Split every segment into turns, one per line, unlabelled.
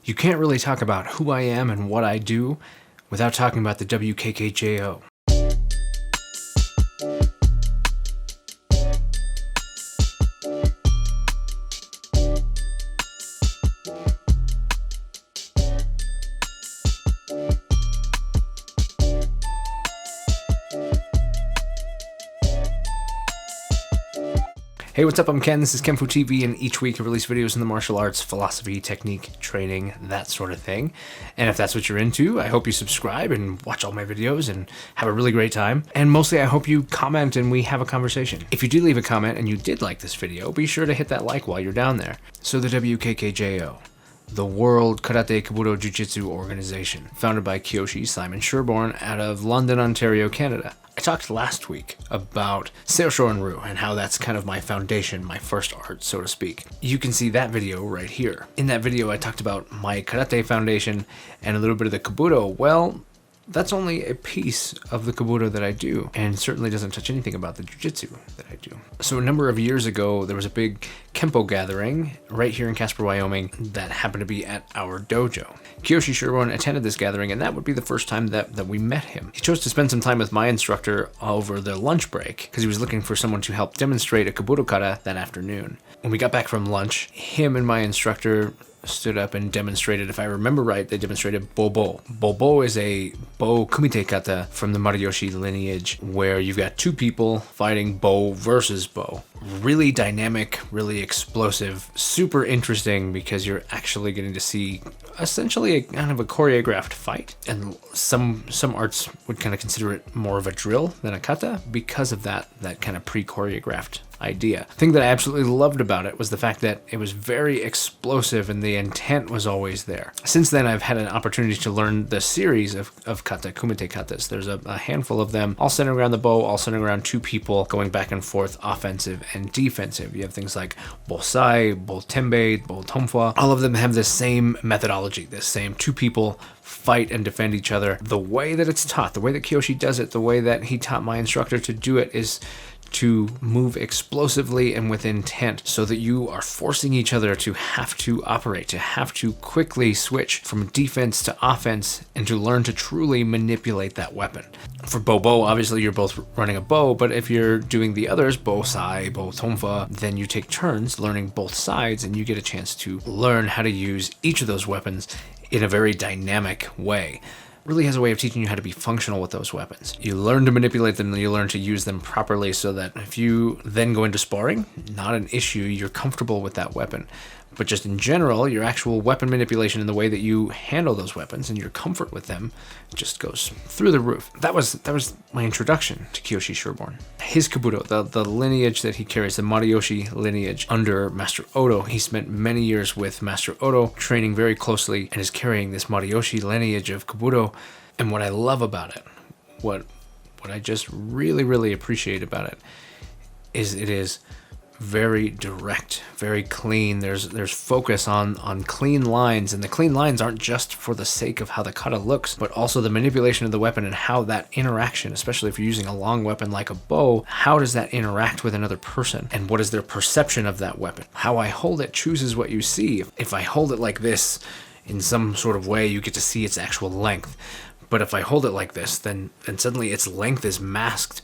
You can't really talk about who I am and what I do without talking about the WKKJO. Hey, what's up? I'm Ken. This is kenfuTV, and each week I release videos in the martial arts, philosophy, technique, training, that sort of thing. And if that's what you're into, I hope you subscribe and watch all my videos and have a really great time. And mostly I hope you comment and we have a conversation. If you did leave a comment and you did like this video, be sure to hit that like while you're down there. So the WKKJO, the World Karate Kabuto Jiu-Jitsu Organization, founded by Kyoshi Simon Sherborne out of London, Ontario, Canada. I talked last week about Seosho and Ryu and how that's kind of my foundation, my first art, so to speak. You can see that video right here. In that video, I talked about my karate foundation and a little bit of the Kabuto. Well, that's only a piece of the Kabuto that I do, and certainly doesn't touch anything about the Jiu-Jitsu that I do. So a number of years ago, there was a big Kempo gathering right here in Casper, Wyoming that happened to be at our dojo. Kyoshi Sherborne attended this gathering, and that would be the first time that we met him. He chose to spend some time with my instructor over the lunch break because he was looking for someone to help demonstrate a Kabuto kata that afternoon. When we got back from lunch, him and my instructor stood up and demonstrated, if I remember right, they demonstrated Bobo. Bobo is a Bo Kumite kata from the Mariyoshi lineage where you've got two people fighting Bo versus Bo. Really dynamic, really explosive, super interesting because you're actually getting to see essentially a kind of a choreographed fight. And some arts would kind of consider it more of a drill than a kata because of that kind of pre-choreographed idea. The thing that I absolutely loved about it was the fact that it was very explosive and the intent was always there. Since then, I've had an opportunity to learn the series of kata, kumite katas. There's a handful of them, all centered around the bow, all centered around two people going back and forth, offensive and defensive. You have things like bosai, botembe, botomfa. All of them have the same methodology, this same two people fight and defend each other. The way that it's taught, the way that Kyoshi does it, the way that he taught my instructor to do it is to move explosively and with intent so that you are forcing each other to have to operate, to have to quickly switch from defense to offense and to learn to truly manipulate that weapon. For Bobo, obviously you're both running a bow, but if you're doing the others, Bosai, Botomfa, then you take turns learning both sides and you get a chance to learn how to use each of those weapons in a very dynamic way. Really has a way of teaching you how to be functional with those weapons. You learn to manipulate them and you learn to use them properly so that if you then go into sparring, not an issue, you're comfortable with that weapon. But just in general, your actual weapon manipulation and the way that you handle those weapons and your comfort with them just goes through the roof. That was my introduction to Kyoshi Sherborne. His Kabuto, the lineage that he carries, the Mariyoshi lineage under Master Odo. He spent many years with Master Odo, training very closely, and is carrying this Mariyoshi lineage of Kabuto. And what I love about it, what I just really appreciate about it, is it is very direct, very clean. There's focus on clean lines, and the clean lines aren't just for the sake of how the kata looks, but also the manipulation of the weapon and how that interaction, especially if you're using a long weapon like a bow, how does that interact with another person, and what is their perception of that weapon? How I hold it chooses what you see. If I hold it like this, in some sort of way, you get to see its actual length. But if I hold it like this, then suddenly its length is masked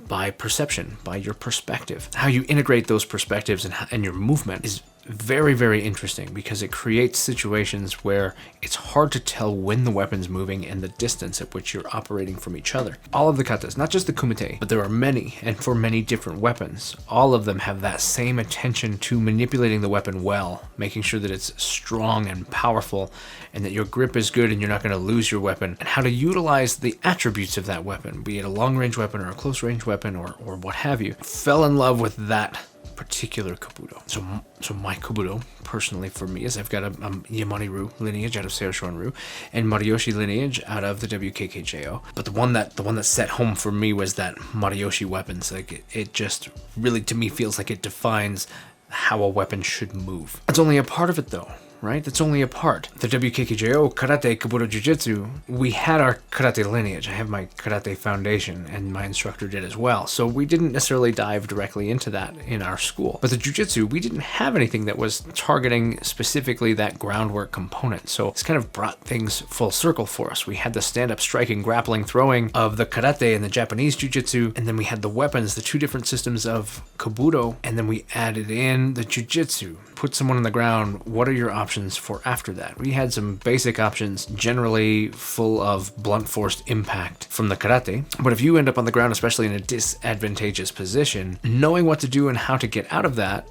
by perception, by your perspective. How you integrate those perspectives and your movement is very interesting because it creates situations where it's hard to tell when the weapon's moving and the distance at which you're operating from each other. All of the katas, not just the kumite, but there are many, and for many different weapons, all of them have that same attention to manipulating the weapon well, making sure that it's strong and powerful and that your grip is good and you're not going to lose your weapon, and how to utilize the attributes of that weapon, be it a long-range weapon or a close-range weapon or what have you. Fell in love with that particular Kabuto. So my Kabuto, personally for me, is I've got a Yamane-ryu lineage out of Seosho and Ryu, and Mariyoshi lineage out of the WKKJO. But the one that set home for me was that Mariyoshi weapons. Like it just really, to me, feels like it defines how a weapon should move. It's only a part of it though. right? That's only a part. The WKKJO, Karate, Kabuto, Jiu-Jitsu, we had our karate lineage. I have my karate foundation, and my instructor did as well. So we didn't necessarily dive directly into that in our school. But the Jiu-Jitsu, we didn't have anything that was targeting specifically that groundwork component. So it's kind of brought things full circle for us. We had the stand-up striking, grappling, throwing of the karate and the Japanese Jiu-Jitsu, and then we had the weapons, the two different systems of Kabuto, and then we added in the Jiu-Jitsu. Put someone on the ground, what are your options for after that? We had some basic options, generally full of blunt force impact from the karate. But if you end up on the ground, especially in a disadvantageous position, knowing what to do and how to get out of that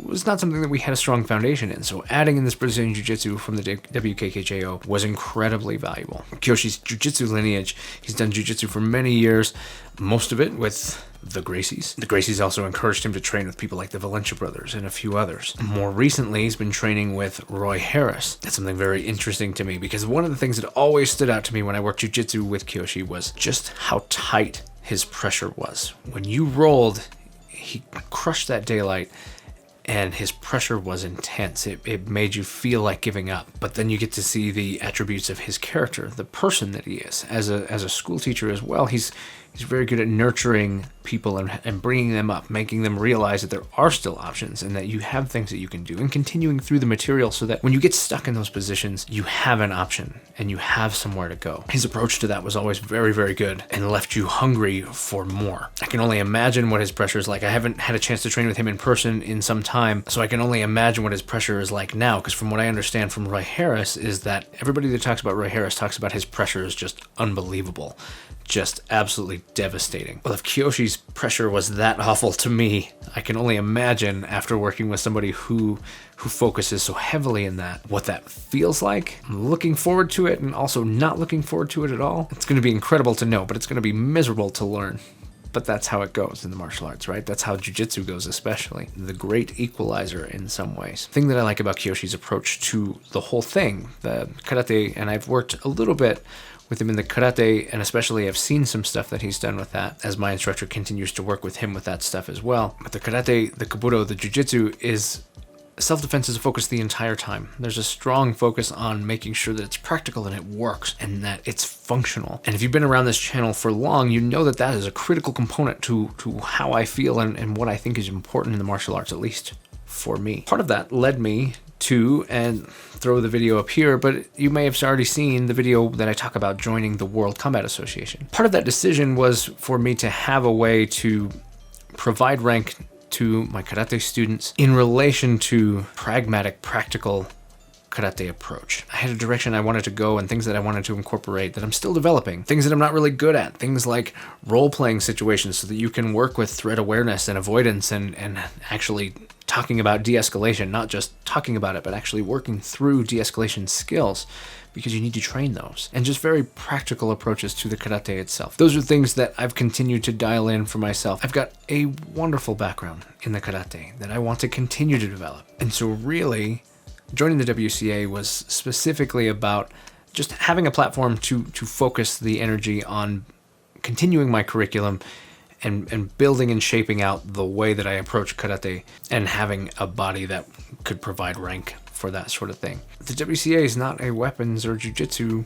was not something that we had a strong foundation in. So adding in this Brazilian Jiu-Jitsu from the WKKJO was incredibly valuable. Kyoshi's Jiu-Jitsu lineage, he's done Jiu-Jitsu for many years, most of it with the Gracies. The Gracies also encouraged him to train with people like the Valencia brothers and a few others. More recently, he's been training with Roy Harris. That's something very interesting to me because one of the things that always stood out to me when I worked Jiu-Jitsu with Kyoshi was just how tight his pressure was. When you rolled, he crushed that daylight, and his pressure was intense. It made you feel like giving up. But then you get to see the attributes of his character, the person that he is. As a school teacher as well, he's very good at nurturing people and bringing them up, making them realize that there are still options and that you have things that you can do, and continuing through the material so that when you get stuck in those positions, you have an option and you have somewhere to go. His approach to that was always very, very good and left you hungry for more. I can only imagine what his pressure is like. I haven't had a chance to train with him in person in some time, so I can only imagine what his pressure is like now, because from what I understand from Roy Harris is that everybody that talks about Roy Harris talks about his pressure is just unbelievable. Just absolutely devastating. Well, if Kyoshi's pressure was that awful to me, I can only imagine after working with somebody who focuses so heavily in that, what that feels like. I'm looking forward to it and also not looking forward to it at all. It's going to be incredible to know, but it's going to be miserable to learn. But that's how it goes in the martial arts, right? That's how jiu-jitsu goes, especially. The great equalizer in some ways. The thing that I like about Kyoshi's approach to the whole thing, the karate, and I've worked a little bit with him in the karate, and especially I've seen some stuff that he's done with that as my instructor continues to work with him with that stuff as well. But the karate, the kabuto, the jiu-jitsu is self-defense is a focus the entire time. There's a strong focus on making sure that it's practical and it works and that it's functional. And if you've been around this channel for long, you know that that is a critical component to how I feel and what I think is important in the martial arts, at least for me. Part of that led me to, and throw the video up here, but you may have already seen the video that I talk about joining the World Combat Association. Part of that decision was for me to have a way to provide rank to my karate students in relation to pragmatic, practical karate approach. I had a direction I wanted to go and things that I wanted to incorporate that I'm still developing. Things that I'm not really good at. Things like role-playing situations so that you can work with threat awareness and avoidance and actually talking about de-escalation, not just talking about it, but actually working through de-escalation skills, because you need to train those. And just very practical approaches to the karate itself. Those are things that I've continued to dial in for myself. I've got a wonderful background in the karate that I want to continue to develop. And so really, joining the WCA was specifically about just having a platform to focus the energy on continuing my curriculum and building and shaping out the way that I approach karate and having a body that could provide rank for that sort of thing. The WCA is not a weapons or jiu-jitsu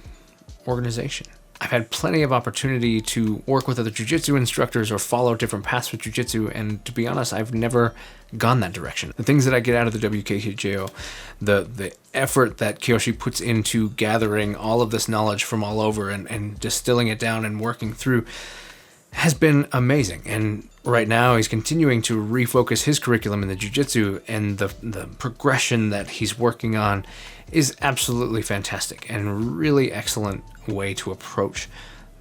organization. I've had plenty of opportunity to work with other jiu-jitsu instructors or follow different paths with jiu-jitsu, and to be honest, I've never gone that direction. The things that I get out of the WKKJO, the effort that Kyoshi puts into gathering all of this knowledge from all over and distilling it down and working through has been amazing. And right now he's continuing to refocus his curriculum in the jiu-jitsu, and the progression that he's working on is absolutely fantastic and really excellent way to approach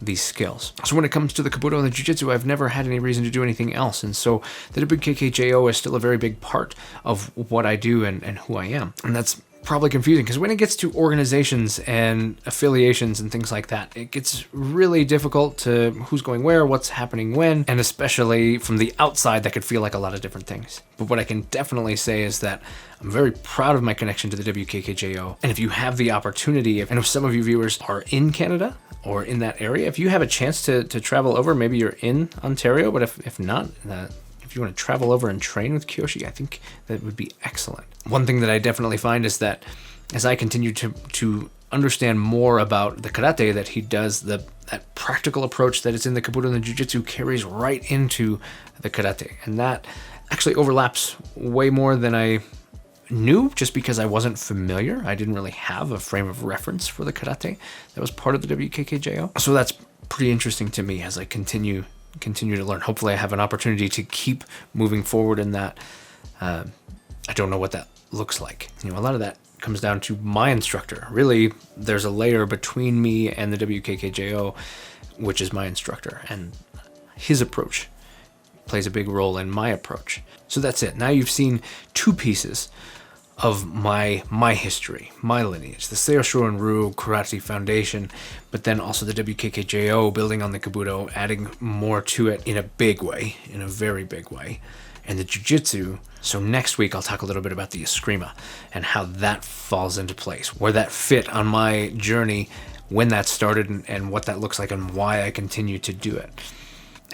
these skills. So when it comes to the kabuto and the jiu-jitsu, I've never had any reason to do anything else. And so the WKKJO is still a very big part of what I do and who I am. And that's probably confusing because when it gets to organizations and affiliations and things like that, it gets really difficult to who's going where, what's happening when, and especially from the outside, that could feel like a lot of different things. But what I can definitely say is that I'm very proud of my connection to the WKKJO. And if you have the opportunity, and if some of you viewers are in Canada or in that area, if you have a chance to travel over, maybe you're in Ontario, but if not, if you want to travel over and train with Kyoshi, I think that would be excellent. One thing that I definitely find is that as I continue to understand more about the karate that he does, that practical approach that is in the kabuto and the jiu-jitsu carries right into the karate. And that actually overlaps way more than I knew, just because I wasn't familiar. I didn't really have a frame of reference for the karate that was part of the WKKJO. So that's pretty interesting to me as I continue to learn. Hopefully I have an opportunity to keep moving forward in that. I don't know what that looks like. You know, a lot of that comes down to my instructor. Really, there's a layer between me and the WKKJO, which is my instructor, and his approach plays a big role in my approach. So that's it. Now you've seen two pieces of my history, my lineage, the Seiyo Shorin-ryu Karate Foundation, but then also the WKKJO, building on the kabuto, adding more to it in a big way, in a very big way, and the jiu-jitsu. So next week I'll talk a little bit about the Eskrima and how that falls into place, where that fit on my journey, when that started, and what that looks like, and why I continue to do it.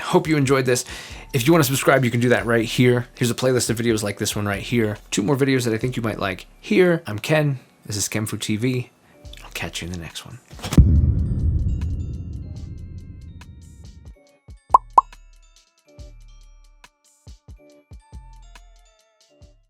Hope you enjoyed this. If you want to subscribe, you can do that right here. Here's a playlist of videos like this one right here. 2 more videos that I think you might like here. I'm Ken. This is kenfuTV. I'll catch you in the next one.